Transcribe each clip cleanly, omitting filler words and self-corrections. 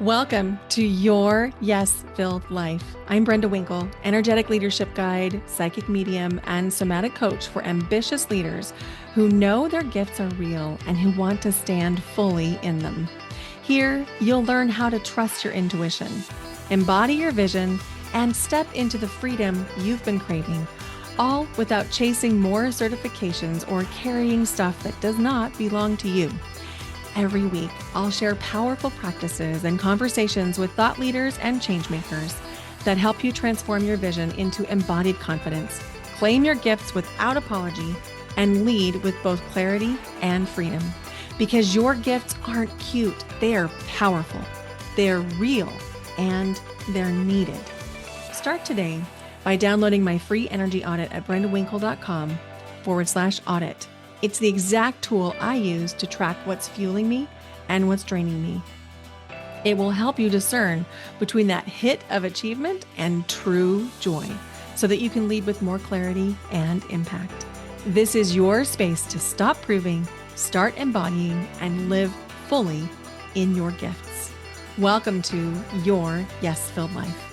Welcome to Your Yes-Filled Life. I'm Brenda Winkle, energetic leadership guide, psychic medium, and somatic coach for ambitious leaders who know their gifts are real and who want to stand fully in them. Here, you'll learn how to trust your intuition, embody your vision, and step into the freedom you've been craving, all without chasing more certifications or carrying stuff that does not belong to you. Every week, I'll share powerful practices and conversations with thought leaders and changemakers that help you transform your vision into embodied confidence, claim your gifts without apology, and lead with both clarity and freedom. Because your gifts aren't cute, they're powerful, they're real, and they're needed. Start today by downloading my free energy audit at brendawinkle.com/audit. It's the exact tool I use to track what's fueling me and what's draining me. It will help you discern between that hit of achievement and true joy so that you can lead with more clarity and impact. This is your space to stop proving, start embodying, and live fully in your gifts. Welcome to Your Yes-Filled Life.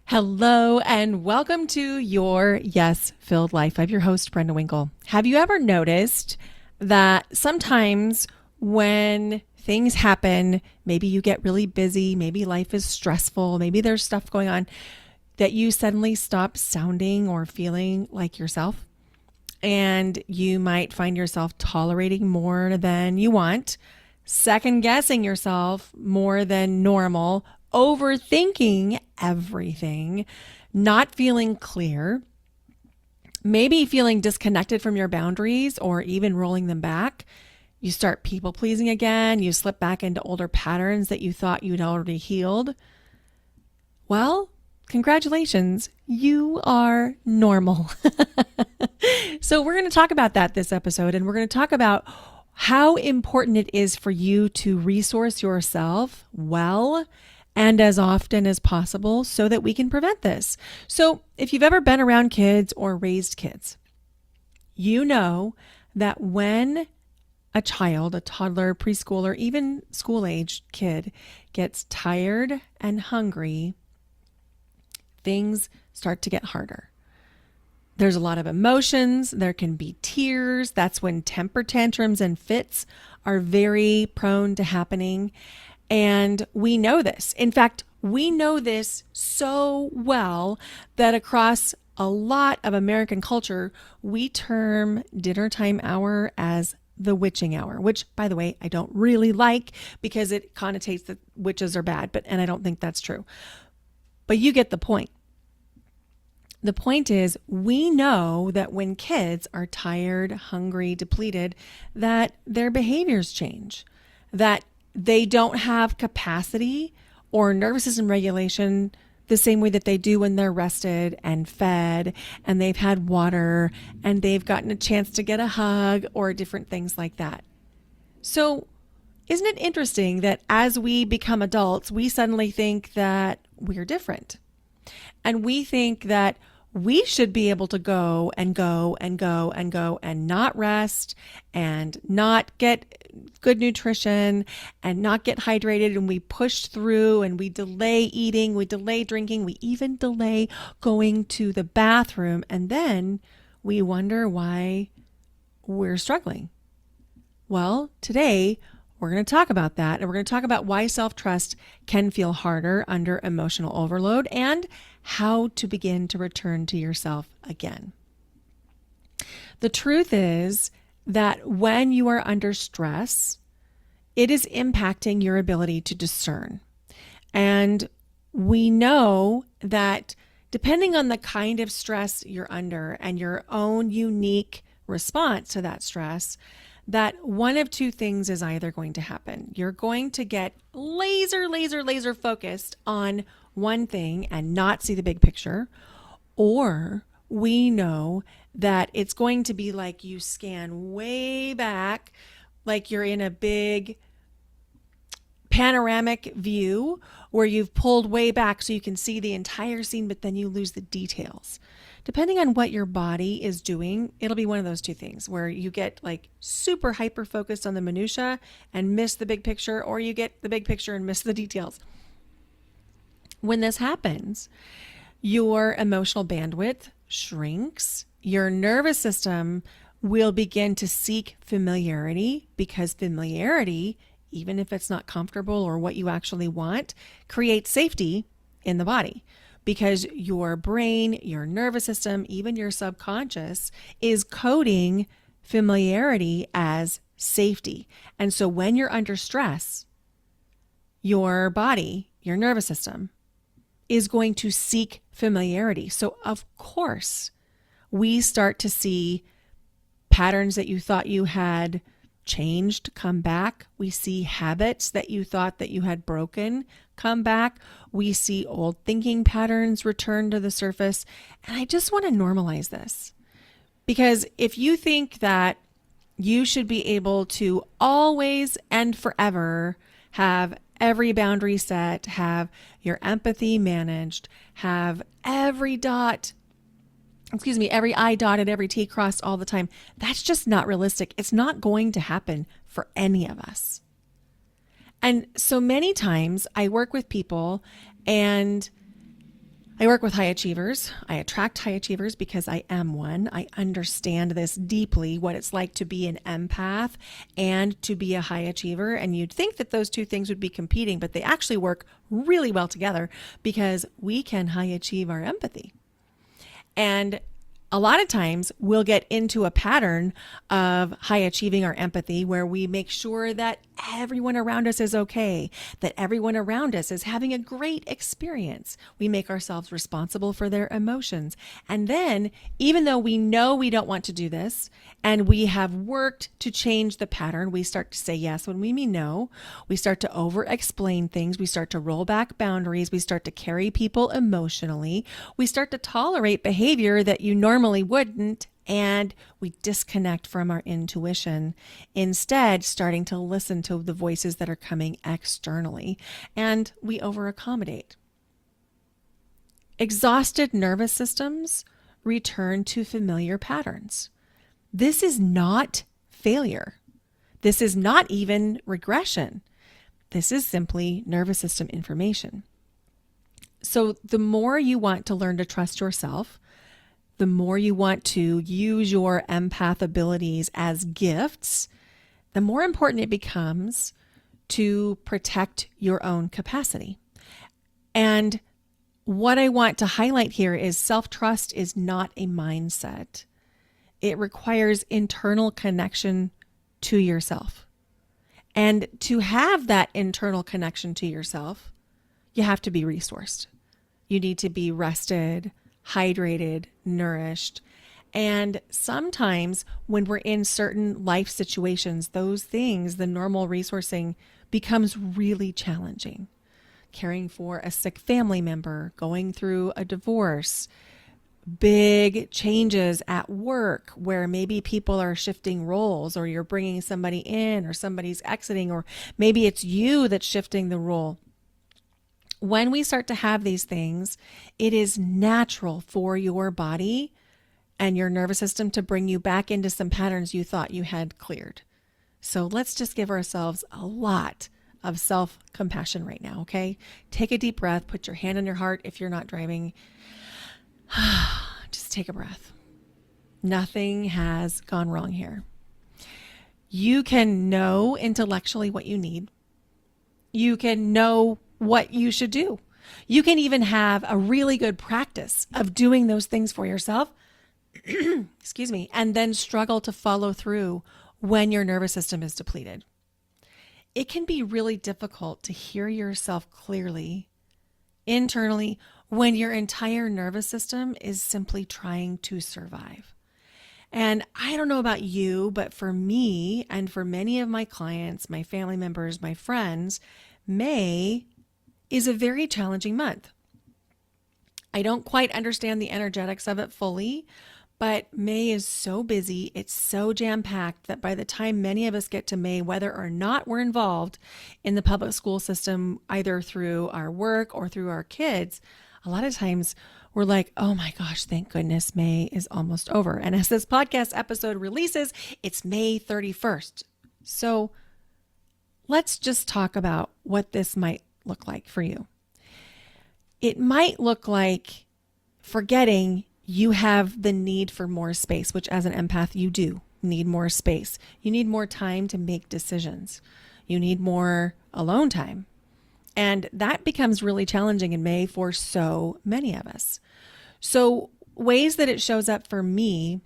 Hello and welcome to Your Yes-Filled Life. I'm your host, Brenda Winkle. Have you ever noticed that sometimes when things happen, maybe you get really busy, maybe life is stressful, maybe there's stuff going on, that you suddenly stop sounding or feeling like yourself? And you might find yourself tolerating more than you want, second guessing yourself more than normal, overthinking everything, not feeling clear, maybe feeling disconnected from your boundaries or even rolling them back. You start people pleasing again. You slip back into older patterns that you thought you'd already healed. Well, congratulations, you are normal. So we're going to talk about that this episode, and we're going to talk about how important it is for you to resource yourself well and as often as possible so that we can prevent this. So if you've ever been around kids or raised kids, you know that when a child, a toddler, preschooler, even school-aged kid gets tired and hungry, things start to get harder. There's a lot of emotions. There can be tears. That's when temper tantrums and fits are very prone to happening. And we know this. In fact, we know this so well that across a lot of American culture, we term dinner time hour as the witching hour, which, by the way, I don't really like because it connotates that witches are bad, and I don't think that's true. But you get the point. The point is, we know that when kids are tired, hungry, depleted, that their behaviors change, that they don't have capacity or nervous system regulation the same way that they do when they're rested and fed and they've had water and they've gotten a chance to get a hug or different things like that. So isn't it interesting that as we become adults, we suddenly think that we're different? And we think that we should be able to go and go and go and go and not rest and not get good nutrition and not get hydrated, and we push through and we delay eating, we delay drinking, we even delay going to the bathroom, and then we wonder why we're struggling. Well, today we're going to talk about that, and we're going to talk about why self-trust can feel harder under emotional overload and how to begin to return to yourself again. The truth is that when you are under stress, it is impacting your ability to discern. And we know that depending on the kind of stress you're under and your own unique response to that stress, that one of two things is either going to happen. You're going to get laser focused on one thing and not see the big picture, or we know that it's going to be like you scan way back, like you're in a big panoramic view where you've pulled way back so you can see the entire scene, but then you lose the details. depending on what your body is doing, it'll be one of those two things where you get like super hyper focused on the minutia and miss the big picture, or you get the big picture and miss the details. When this happens, your emotional bandwidth shrinks, your nervous system will begin to seek familiarity, because familiarity, even if it's not comfortable or what you actually want, creates safety in the body, because your brain, your nervous system, even your subconscious is coding familiarity as safety. And so when you're under stress, your body, your nervous system is going to seek familiarity. So of course, we start to see patterns that you thought you had changed come back. We see habits that you thought that you had broken come back. We see old thinking patterns return to the surface. And I just want to normalize this, because if you think that you should be able to always and forever have every boundary set, have your empathy managed, have every I dotted, every T crossed all the time, that's just not realistic. It's not going to happen for any of us. And so many times I work with people, and I work with high achievers. I attract high achievers because I am one. I understand this deeply, what it's like to be an empath and to be a high achiever. And you'd think that those two things would be competing, but they actually work really well together, because we can high achieve our empathy. And a lot of times we'll get into a pattern of high achieving our empathy where we make sure that everyone around us is okay, that everyone around us is having a great experience. We make ourselves responsible for their emotions. And then, even though we know we don't want to do this, and we have worked to change the pattern, we start to say yes when we mean no. We start to over-explain things. We start to roll back boundaries. We start to carry people emotionally. We start to tolerate behavior that you normally wouldn't, and we disconnect from our intuition, instead starting to listen to the voices that are coming externally, and we over-accommodate. Exhausted nervous systems return to familiar patterns. This is not failure. This is not even regression. This is simply nervous system information. So the more you want to learn to trust yourself, the more you want to use your empath abilities as gifts, the more important it becomes to protect your own capacity. And what I want to highlight here is self-trust is not a mindset. It requires internal connection to yourself. And to have that internal connection to yourself, you have to be resourced. You need to be rested, hydrated, nourished. And sometimes when we're in certain life situations, those things, the normal resourcing, becomes really challenging. Caring for a sick family member, going through a divorce, big changes at work where maybe people are shifting roles, or you're bringing somebody in, or somebody's exiting, or maybe it's you that's shifting the role. When we start to have these things, it is natural for your body and your nervous system to bring you back into some patterns you thought you had cleared. So let's just give ourselves a lot of self-compassion right now, okay? Take a deep breath, put your hand on your heart if you're not driving. Just take a breath. Nothing has gone wrong here. You can know intellectually what you need. You can know what you should do. You can even have a really good practice of doing those things for yourself, excuse me, and then struggle to follow through when your nervous system is depleted. It can be really difficult to hear yourself clearly internally when your entire nervous system is simply trying to survive. And I don't know about you, but for me and for many of my clients, my family members, my friends, May is a very challenging month. I don't quite understand the energetics of it fully, but May is so busy, it's so jam-packed that by the time many of us get to May, whether or not we're involved in the public school system, either through our work or through our kids, a lot of times we're like, oh my gosh, thank goodness May is almost over. And as this podcast episode releases, it's May 31st. So let's just talk about what this might look like for you. It might look like forgetting you have the need for more space, which as an empath, you do need more space. You need more time to make decisions. You need more alone time. And that becomes really challenging in May for so many of us. So ways that it shows up for me,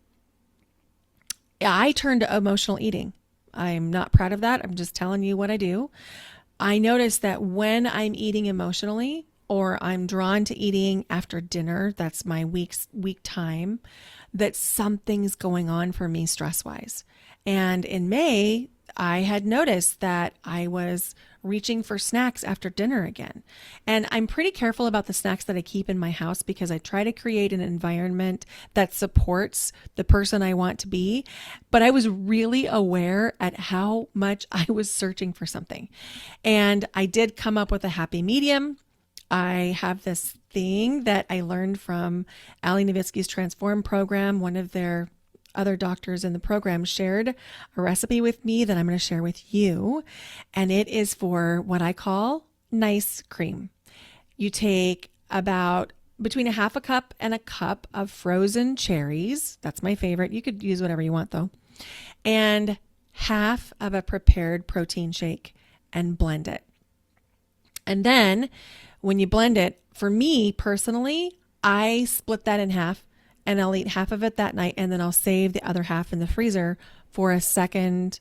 I turn to emotional eating. I'm not proud of that. I'm just telling you what I do. I notice that when I'm eating emotionally, or I'm drawn to eating after dinner, that's my week time, that something's going on for me stress-wise. And in May, I had noticed that I was reaching for snacks after dinner again. And I'm pretty careful about the snacks that I keep in my house because I try to create an environment that supports the person I want to be. But I was really aware at how much I was searching for something. And I did come up with a happy medium. I have this thing that I learned from Ali Nowitzki's Transform program. One of their other doctors in the program shared a recipe with me that I'm going to share with you. And it is for what I call nice cream. You take about between a half a cup and a cup of frozen cherries. That's my favorite. You could use whatever you want though. And half of a prepared protein shake and blend it. And then when you blend it, for me personally, I split that in half and I'll eat half of it that night and then I'll save the other half in the freezer for a second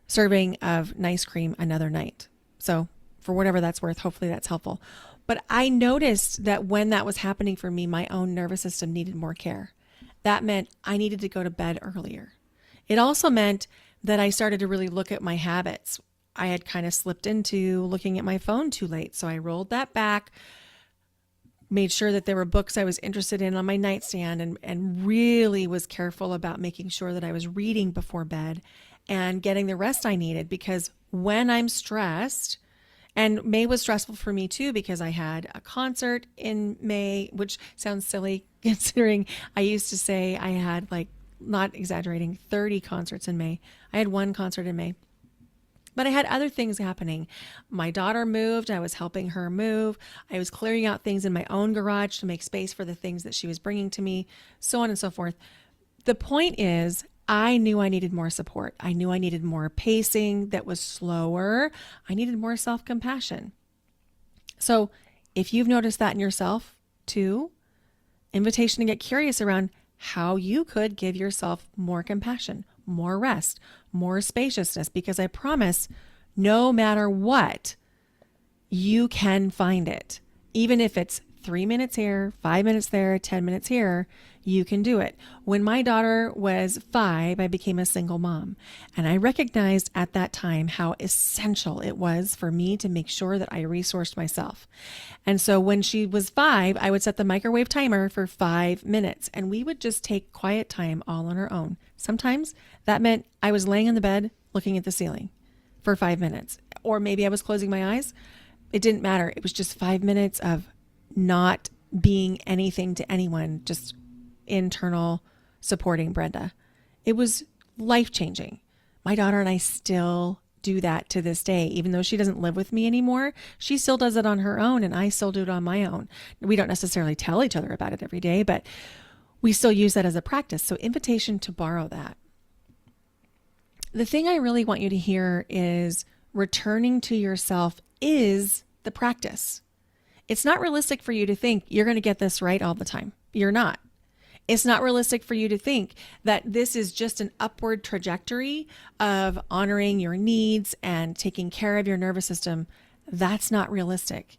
serving of nice cream another night. So for whatever that's worth, hopefully that's helpful. But I noticed that when that was happening for me, my own nervous system needed more care. That meant I needed to go to bed earlier. It also meant that I started to really look at my habits. I had kind of slipped into looking at my phone too late. So I rolled that back, made sure that there were books I was interested in on my nightstand and really was careful about making sure that I was reading before bed and getting the rest I needed. Because when I'm stressed, and May was stressful for me too, because I had a concert in May, which sounds silly considering I used to say I had, like, not exaggerating, 30 concerts in May. I had one concert in May. But I had other things happening. My daughter moved. I was helping her move. I was clearing out things in my own garage to make space for the things that she was bringing to me, so on and so forth. The point is, I knew I needed more support. I knew I needed more pacing that was slower. I needed more self-compassion. So if you've noticed that in yourself too, invitation to get curious around how you could give yourself more compassion, more rest, more spaciousness, because I promise no matter what, you can find it. Even if it's 3 minutes here, 5 minutes there, 10 minutes here, you can do it. When my daughter was 5, I became a single mom. And I recognized at that time how essential it was for me to make sure that I resourced myself. And so when she was 5, I would set the microwave timer for 5 minutes and we would just take quiet time all on our own. Sometimes that meant I was laying in the bed looking at the ceiling for 5 minutes, or maybe I was closing my eyes. It didn't matter. It was just 5 minutes of not being anything to anyone, just internal supporting Brenda. It was life-changing. My daughter and I still do that to this day. Even though she doesn't live with me anymore, she still does it on her own and I still do it on my own. We don't necessarily tell each other about it every day, but we still use that as a practice. So invitation to borrow that. The thing I really want you to hear is returning to yourself is the practice. It's not realistic for you to think you're going to get this right all the time. You're not. It's not realistic for you to think that this is just an upward trajectory of honoring your needs and taking care of your nervous system. That's not realistic.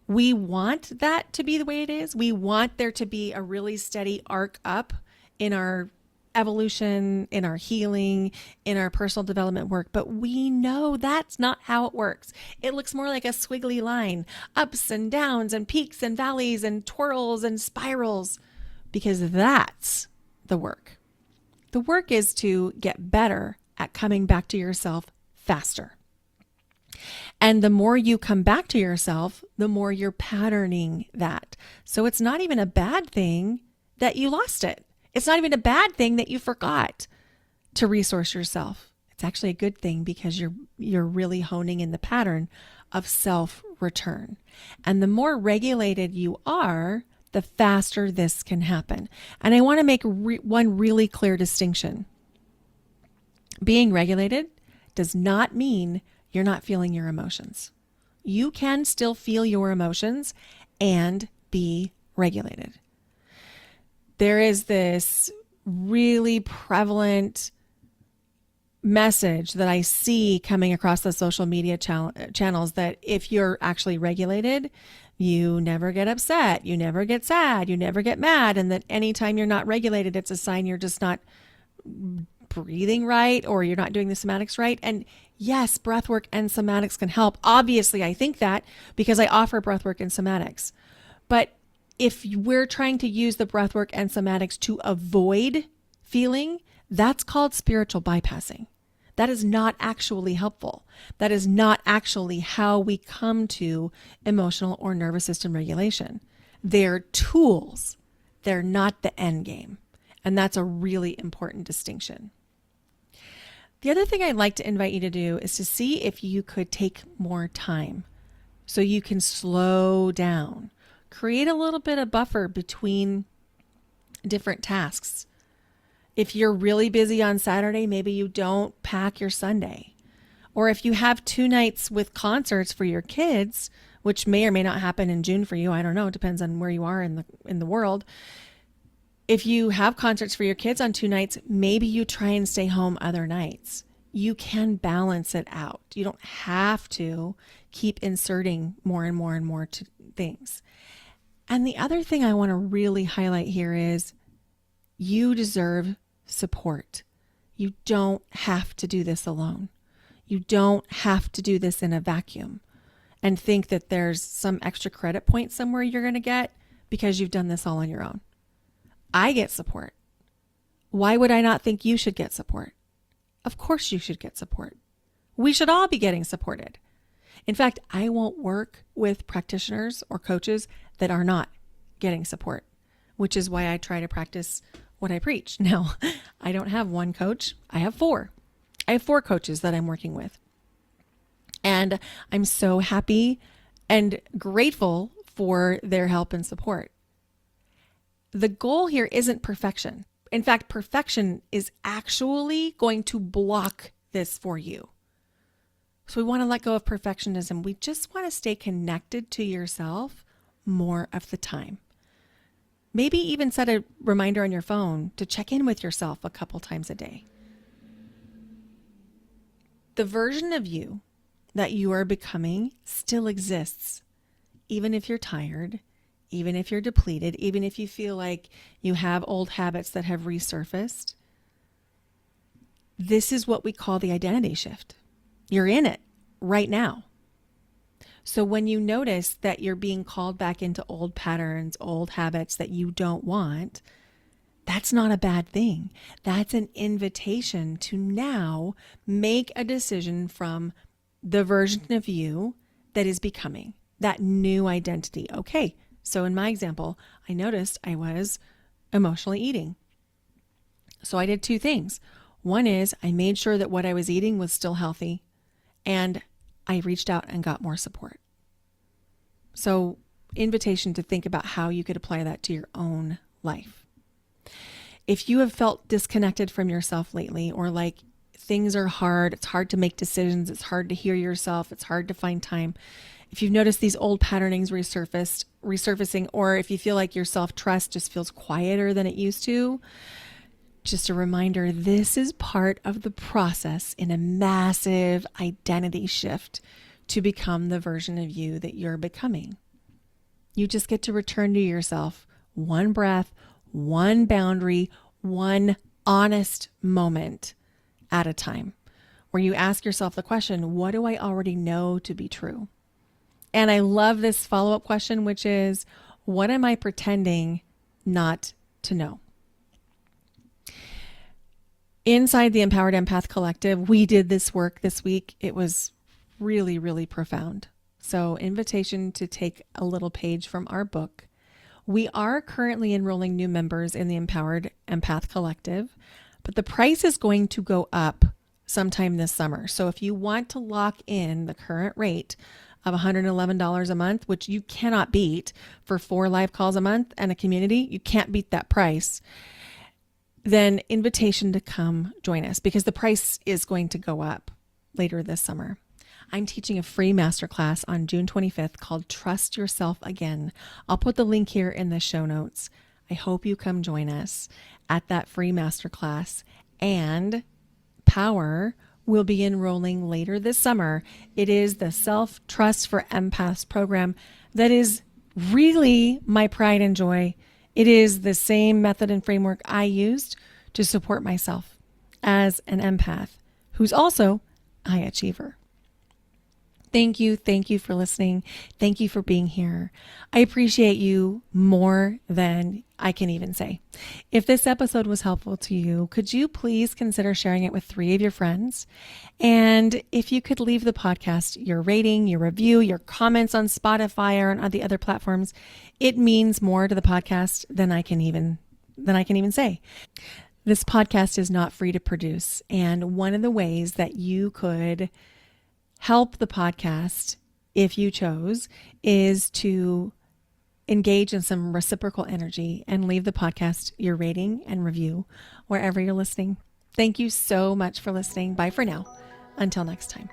We want that to be the way it is. We want there to be a really steady arc up in our evolution, in our healing, in our personal development work. But we know that's not how it works. It looks more like a squiggly line, ups and downs and peaks and valleys and twirls and spirals, because that's the work. The work is to get better at coming back to yourself faster. And the more you come back to yourself, the more you're patterning that. So it's not even a bad thing that you lost it. It's not even a bad thing that you forgot to resource yourself. It's actually a good thing because you're really honing in the pattern of self-return. And the more regulated you are, the faster this can happen. And I want to make one really clear distinction. Being regulated does not mean you're not feeling your emotions. You can still feel your emotions and be regulated. There is this really prevalent message that I see coming across the social media channels that if you're actually regulated, you never get upset, you never get sad, you never get mad, and that anytime you're not regulated, it's a sign you're just not breathing right or you're not doing the somatics right. And yes, breathwork and somatics can help. Obviously, I think that because I offer breathwork and somatics. But if we're trying to use the breathwork and somatics to avoid feeling, that's called spiritual bypassing. That is not actually helpful. That is not actually how we come to emotional or nervous system regulation. They're tools. They're not the end game. And that's a really important distinction. The other thing I'd like to invite you to do is to see if you could take more time so you can slow down. Create a little bit of buffer between different tasks. If you're really busy on Saturday, maybe you don't pack your Sunday. Or if you have 2 nights with concerts for your kids, which may or may not happen in June for you, I don't know, it depends on where you are in the world. If you have concerts for your kids on 2 nights, maybe you try and stay home other nights. You can balance it out. You don't have to keep inserting more and more and more to things. And the other thing I want to really highlight here is you deserve support. You don't have to do this alone. You don't have to do this in a vacuum and think that there's some extra credit point somewhere you're going to get because you've done this all on your own. I get support. Why would I not think you should get support? Of course you should get support. We should all be getting supported. In fact, I won't work with practitioners or coaches that are not getting support, which is why I try to practice what I preach. Now, I don't have one coach. I have 4. I have 4 coaches that I'm working with. And I'm so happy and grateful for their help and support. The goal here isn't perfection. In fact, perfection is actually going to block this for you. So we want to let go of perfectionism. We just want to stay connected to yourself more of the time. Maybe even set a reminder on your phone to check in with yourself a couple times a day. The version of you that you are becoming still exists, even if you're tired, even if you're depleted, even if you feel like you have old habits that have resurfaced. This is what we call the identity shift. You're in it right now. So when you notice that you're being called back into old patterns, old habits that you don't want, that's not a bad thing. That's an invitation to now make a decision from the version of you that is becoming that new identity. Okay, so in my example, I noticed I was emotionally eating. So I did 2 things. One is I made sure that what I was eating was still healthy, and I reached out and got more support. So, invitation to think about how you could apply that to your own life. If you have felt disconnected from yourself lately, or like things are hard, it's hard to make decisions, it's hard to hear yourself, it's hard to find time. If you've noticed these old patternings resurfacing, or if you feel like your self-trust just feels quieter than it used to, just a reminder, this is part of the process in a massive identity shift to become the version of you that you're becoming. You just get to return to yourself one breath, one boundary, one honest moment at a time, where you ask yourself the question, what do I already know to be true? And I love this follow-up question, which is, what am I pretending not to know? Inside the Empowered Empath Collective, we did this work this week. It was really, really profound. So, invitation to take a little page from our book. We are currently enrolling new members in the Empowered Empath Collective, but the price is going to go up sometime this summer. So if you want to lock in the current rate of $111 a month, which you cannot beat for 4 live calls a month and a community, you can't beat that price, then invitation to come join us because the price is going to go up later this summer. I'm teaching a free masterclass on June 25th called Trust Yourself Again. I'll put the link here in the show notes. I hope you come join us at that free masterclass. And Power will be enrolling later this summer. It is the Self-Trust for Empaths program that is really my pride and joy. It is the same method and framework I used to support myself as an empath who's also a high achiever. Thank you. Thank you for listening. Thank you for being here. I appreciate you more than I can even say. If this episode was helpful to you, could you please consider sharing it with 3 of your friends? And if you could leave the podcast your rating, your review, your comments on Spotify or on the other platforms, it means more to the podcast than I can even say. This podcast is not free to produce. And one of the ways that you could help the podcast, if you chose, is to engage in some reciprocal energy and leave the podcast your rating and review wherever you're listening. Thank you so much for listening. Bye for now. Until next time.